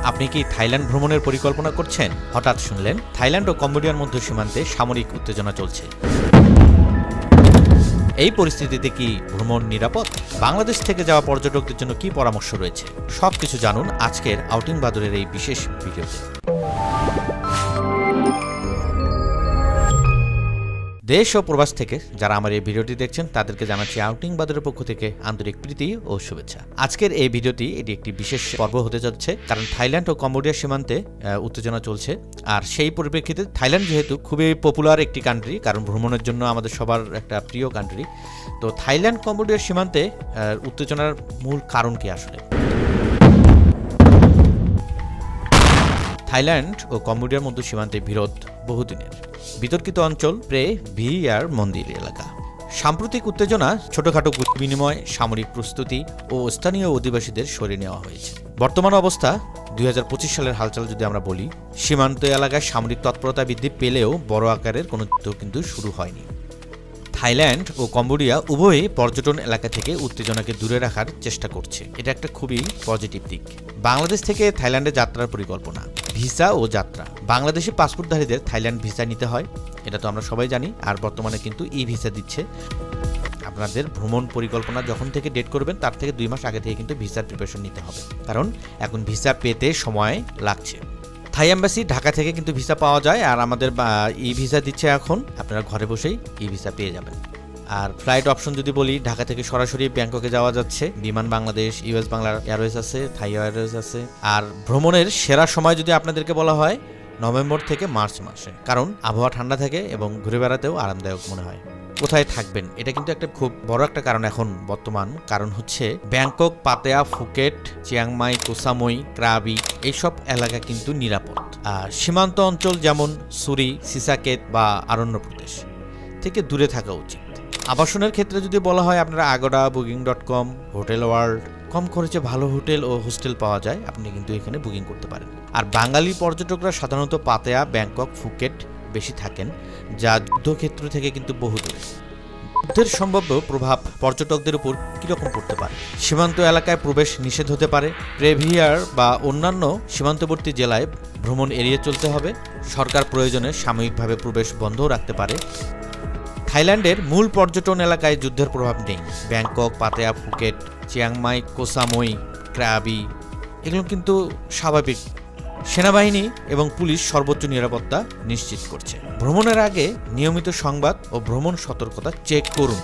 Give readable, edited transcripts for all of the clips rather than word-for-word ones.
আপনি কি থাইল্যান্ড ভ্রমণের পরিকল্পনা করছেন? হঠাৎ শুনলেন থাইল্যান্ড ও কম্বোডিয়ার মধ্যে সীমান্তে সামরিক উত্তেজনা চলছে। এই পরিস্থিতিতে কি ভ্রমণ নিরাপদ? বাংলাদেশ থেকে যাওয়া পর্যটকদের জন্য কি পরামর্শ রয়েছে? সবকিছু জানুন আজকের আউটিং বাদরের এই বিশেষ ভিডিওতে। দেশ ও প্রবাস থেকে যারা আমার এই ভিডিওটি দেখছেন তাদেরকে জানাচ্ছি আউটিং বাদরের পক্ষ থেকে আন্তরিক প্রীতি ও শুভেচ্ছা। আজকের এই ভিডিওটি এটি একটি বিশেষ পর্ব হতে যাচ্ছে, কারণ থাইল্যান্ড ও কম্বোডিয়া সীমান্তে উত্তেজনা চলছে। আর সেই পরিপ্রেক্ষিতে থাইল্যান্ড যেহেতু খুবই পপুলার একটি কান্ট্রি, কারণ ভ্রমণের জন্য আমাদের সবার একটা প্রিয় কান্ট্রি, তো থাইল্যান্ড কম্বোডিয়ার সীমান্তে উত্তেজনার মূল কারণ কি আসলে? থাইল্যান্ড ও কম্বোডিয়ার মধ্যে সীমান্তে বিরোধ বহুদিনের। বিতর্কিত অঞ্চল প্রে-ভিয়ার মন্দির এলাকা। সাম্প্রতিক উত্তেজনা, ছোটখাটো গুলি বিনিময়, সামরিক প্রস্তুতি ও স্থানীয় অধিবাসীদের সরিয়ে নেওয়া হয়েছে। বর্তমান অবস্থা 2025 সালের হালচাল যদি আমরা বলি, সীমান্ত এলাকায় সামরিক তৎপরতা বৃদ্ধি পেলেও বড় আকারের কোনো যুদ্ধ কিন্তু শুরু হয়নি। থাইল্যান্ড ও কম্বোডিয়া উভয়ই পর্যটন এলাকা থেকে উত্তেজনাকে দূরে রাখার চেষ্টা করছে। এটা একটা খুবই পজিটিভ দিক। বাংলাদেশ থেকে থাইল্যান্ডে যাত্রার পরিকল্পনা, ভিসা ও যাত্রা। বাংলাদেশি পাসপোর্টধারীদের থাইল্যান্ড ভিসা নিতে হয়, এটা তো আমরা সবাই জানি। আর বর্তমানে কিন্তু ই ভিসা দিচ্ছে। আপনাদের ভ্রমণ পরিকল্পনা যখন থেকে ডেট করবেন তার থেকে 2 মাস আগে থেকে কিন্তু ভিসার প্রিপারেশন নিতে হবে, কারণ এখন ভিসা পেতে সময় লাগছে। থাই এম্বাসি ঢাকা থেকে কিন্তু ভিসা পাওয়া যায়, আর আমাদের ই ভিসা দিচ্ছে এখন। আপনারা ঘরে বসেই ই ভিসা পেয়ে যাবেন। আর ফ্লাইট অপশন যদি বলি, ঢাকা থেকে সরাসরি ব্যাংককে যাওয়া যাচ্ছে। বিমান বাংলাদেশ, ইউএস বাংলা এয়ারওয়েজ আছে, থাই এয়ারওয়েজ আছে। আর ভ্রমণের সেরা সময় যদি আপনাদেরকে বলা হয়, নভেম্বর থেকে মার্চ মাসে, কারণ আবহাওয়া ঠান্ডা থাকে এবং ঘুরে বেড়াতেও আরামদায়ক মনে হয়। কোথায় থাকবেন, এটা কিন্তু একটা খুব বড় একটা কারণ এখন বর্তমান। কারণ হচ্ছে ব্যাংকক, পাতেয়া, ফুকেট, চিয়াংমাই, কোসামুই, ক্রাবি এইসব এলাকা কিন্তু নিরাপদ। আর সীমান্ত অঞ্চল যেমন সুরি, সিসাকেত বা আরণ্য প্রদেশ থেকে দূরে থাকা উচিত। আবাসনের ক্ষেত্রে যদি বলা হয়, আপনারা আগোডা, বুকিং.com, হোটেল ওয়ার্ল্ড, কম খরচে ভালো হোটেল ও হোস্টেল পাওয়া যায়, আপনি কিন্তু এখানে বুকিং করতে পারেন। আর বাঙালি পর্যটকরা সাধারণত পাতেয়া, ব্যাংকক, ফুকেট বেশি থাকেন, যা যুদ্ধক্ষেত্র থেকে কিন্তু বহু দূরে। যুদ্ধের সম্ভাব্য প্রভাব পর্যটকদের উপর কিরকম পড়তে পারে? সীমান্ত এলাকায় প্রবেশ নিষেধ হতে পারে। প্রেভিয়ার বা অন্যান্য সীমান্তবর্তী জেলায় ভ্রমণ এড়িয়ে চলতে হবে। সরকার প্রয়োজনে সাময়িকভাবে প্রবেশ বন্ধও রাখতে পারে। থাইল্যান্ডের মূল পর্যটন এলাকায় যুদ্ধের প্রভাব নেই। ব্যাংকক, পাতেয়া, ফুকেট, চিয়াংমাই, কোসামুই, ক্রাবি এগুলো কিন্তু স্বাভাবিক। সেনাবাহিনী এবং পুলিশ সর্বোচ্চ নিরাপত্তা নিশ্চিত করছে। ভ্রমণের আগে নিয়মিত সংবাদ ও ভ্রমণ সতর্কতা চেক করুন।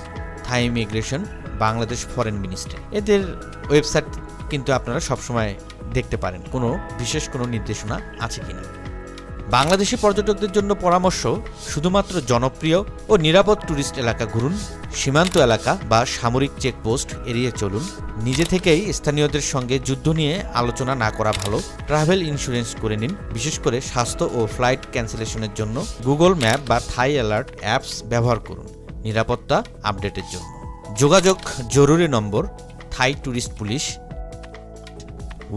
থাই ইমিগ্রেশন, বাংলাদেশ ফরেন মিনিস্ট্রি, এদের ওয়েবসাইট কিন্তু আপনারা সবসময় দেখতে পারেন কোনো বিশেষ কোনো নির্দেশনা আছে কিনা। বাংলাদেশি পর্যটকদের জন্য পরামর্শ, শুধুমাত্র জনপ্রিয় ও নিরাপদ ট্যুরিস্ট এলাকা ঘুরুন। সীমান্ত এলাকা বা সামরিক চেকপোস্ট এড়িয়ে চলুন। নিজে থেকেই স্থানীয়দের সঙ্গে যুদ্ধ নিয়ে আলোচনা না করা ভালো। ট্রাভেল ইন্স্যুরেন্স করে নিন, বিশেষ করে স্বাস্থ্য ও ফ্লাইট ক্যান্সেলেশনের জন্য। গুগল ম্যাপ বা থাই অ্যালার্ট অ্যাপস ব্যবহার করুন নিরাপত্তা আপডেটের জন্য। যোগাযোগ জরুরি নম্বর, থাই ট্যুরিস্ট পুলিশ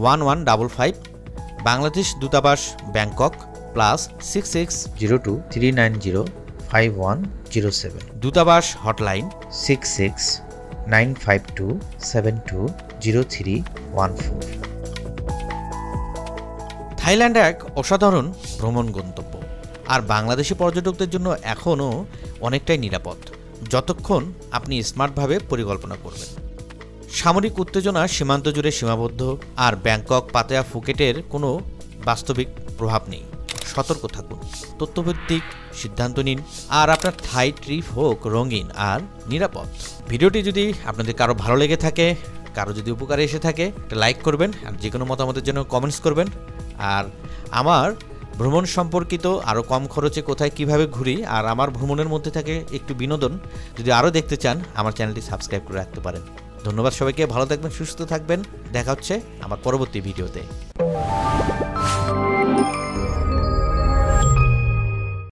1155, বাংলাদেশ দূতাবাস ব্যাংকক +660239051007, দূতাবাস হটলাইন 669527200314। থাইল্যান্ড এক অসাধারণ ভ্রমণ গন্তব্য, আর বাংলাদেশি পর্যটকদের জন্য এখনও অনেকটাই নিরাপদ, যতক্ষণ আপনি স্মার্টভাবে পরিকল্পনা করবেন। সামরিক উত্তেজনা সীমান্ত জুড়ে সীমাবদ্ধ, আর ব্যাংকক, পাতেয়া, ফুকেটের কোনো বাস্তবিক প্রভাব নেই। সতর্ক থাকুন, তথ্যভিত্তিক সিদ্ধান্ত নিন, আর আপনার থাই ট্রিপ হোক রঙিন আর নিরাপদ। ভিডিওটি যদি আপনাদের কারো ভালো লেগে থাকে, কারো যদি উপকারে এসে থাকে, একটা লাইক করবেন, আর যে কোনো মতামতের জন্য কমেন্টস করবেন। আর আমার ভ্রমণ সম্পর্কিত আরও কম খরচে কোথায় কিভাবে ঘুরি, আর আমার ভ্রমণের মধ্যে থাকে একটু বিনোদন, যদি আরও দেখতে চান আমার চ্যানেলটি সাবস্ক্রাইব করে রাখতে পারেন। ধন্যবাদ সবাইকে, ভালো থাকবেন, সুস্থ থাকবেন। দেখা হচ্ছে আমার পরবর্তী ভিডিওতে।